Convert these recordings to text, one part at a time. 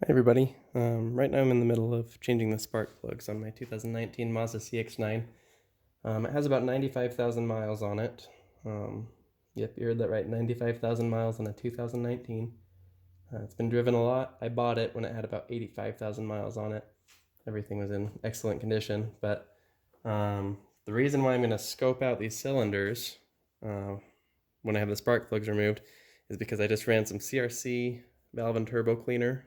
Hi everybody. Right now I'm in the middle of changing the spark plugs on my 2019 Mazda CX-9. It has about 95,000 miles on it. Yep, you heard that right, 95,000 miles on a 2019. It's been driven a lot. I bought it when it had about 85,000 miles on it. Everything was in excellent condition, but the reason why I'm going to scope out these cylinders when I have the spark plugs removed is because I just ran some CRC valve and turbo cleaner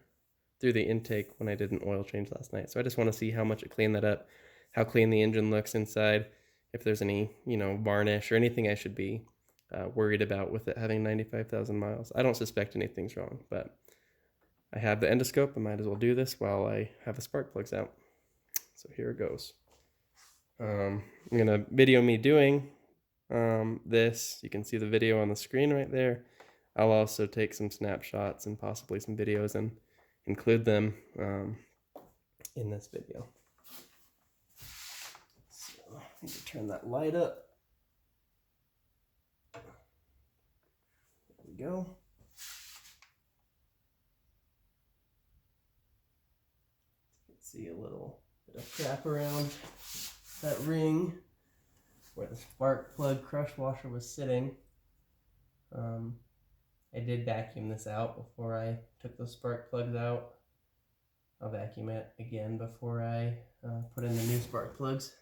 through the intake when I did an oil change last night. So I just want to see how much it cleaned that up, how clean the engine looks inside, if there's any, varnish or anything I should be worried about with it having 95,000 miles. I don't suspect anything's wrong, but I have the endoscope. I might as well do this while I have the spark plugs out. So here it goes. I'm going to video me doing this. You can see the video on the screen right there. I'll also take some snapshots and possibly some videos and include them in this video. So I need to turn that light up. There we go. You can see a little bit of crap around that ring where the spark plug crush washer was sitting. I did vacuum this out before I took those spark plugs out. I'll vacuum it again before I put in the new spark plugs.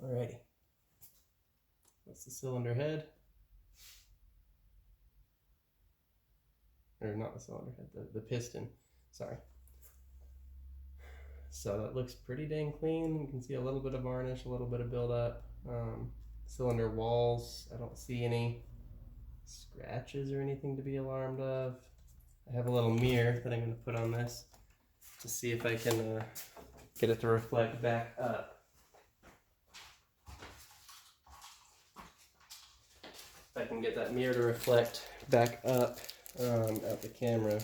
Alrighty. That's the cylinder head. Or not the cylinder head, the piston. Sorry. So that looks pretty dang clean. You can see a little bit of varnish, a little bit of buildup. Cylinder walls, I don't see any scratches or anything to be alarmed of. I have a little mirror that I'm going to put on this to see if I can get it to reflect back up. If I can get that mirror to reflect back up at the camera,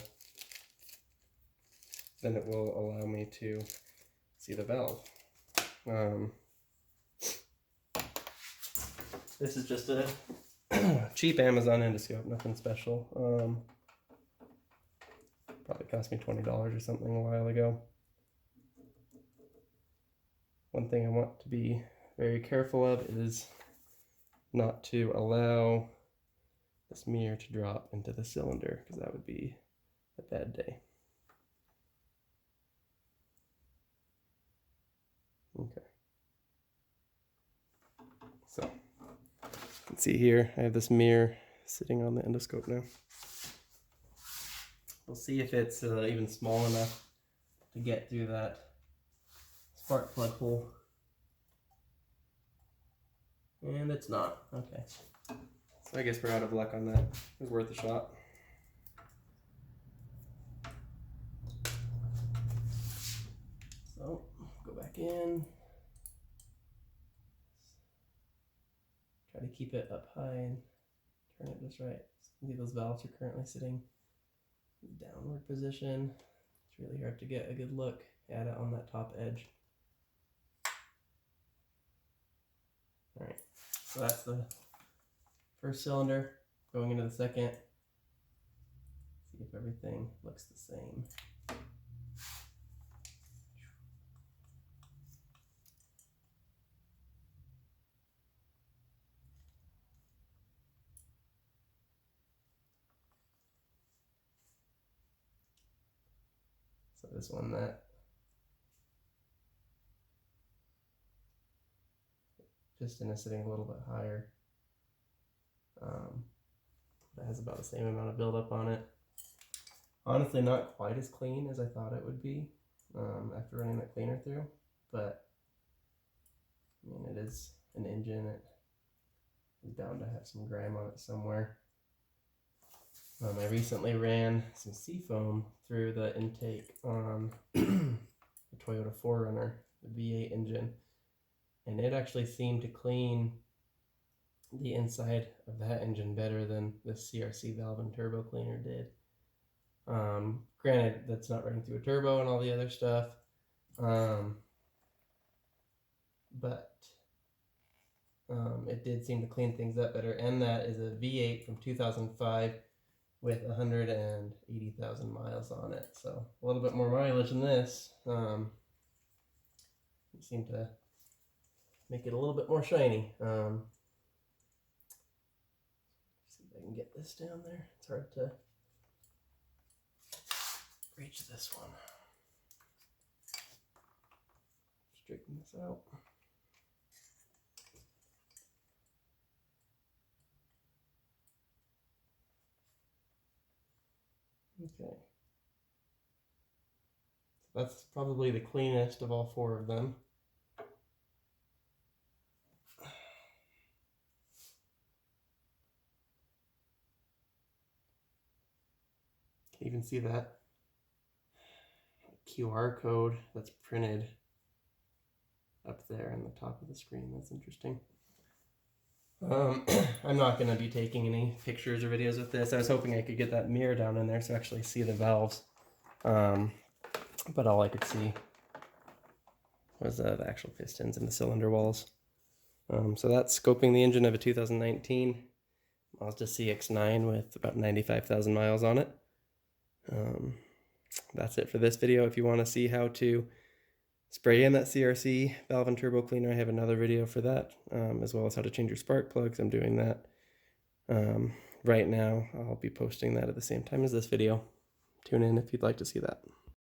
then it will allow me to see the valve. This is just a cheap Amazon endoscope, nothing special. Probably cost me $20 or something a while ago. One thing I want to be very careful of is not to allow this mirror to drop into the cylinder, because that would be a bad day. Okay. So, you can see here, I have this mirror sitting on the endoscope now. We'll see if it's even small enough to get through that spark plug hole. And it's not. Okay. So I guess we're out of luck on that. It was worth a shot. So, go back in. Try to keep it up high and turn it just right. See, those valves are currently sitting in downward position. It's really hard to get a good look at it on that top edge. Alright, so that's the first cylinder. Going into the second. See if everything looks the same. So this one, that piston is sitting a little bit higher. It has about the same amount of buildup on it. Honestly, not quite as clean as I thought it would be after running that cleaner through, but I mean, it is an engine. It is bound to have some grime on it somewhere. I recently ran some seafoam through the intake on the Toyota 4Runner, the V8 engine, and it actually seemed to clean the inside of that engine better than the CRC valve and turbo cleaner did. Granted, that's not running through a turbo and all the other stuff, but it did seem to clean things up better. And that is a V8 from 2005 with 180,000 miles on it. So a little bit more mileage than this. It seemed to make it a little bit more shiny. See if I can get this down there. It's hard to reach this one. Straighten this out. Okay. So that's probably the cleanest of all four of them. You can even see that QR code that's printed up there on the top of the screen. That's interesting. I'm not going to be taking any pictures or videos with this. I was hoping I could get that mirror down in there so I actually see the valves. But all I could see was the actual pistons and the cylinder walls. So that's scoping the engine of a 2019 Mazda CX-9 with about 95,000 miles on it. That's it for this video. If you want to see how to spray in that CRC valve and turbo cleaner, I have another video for that, as well as how to change your spark plugs. I'm doing that right now. I'll be posting that at the same time as this video. Tune in if you'd like to see that.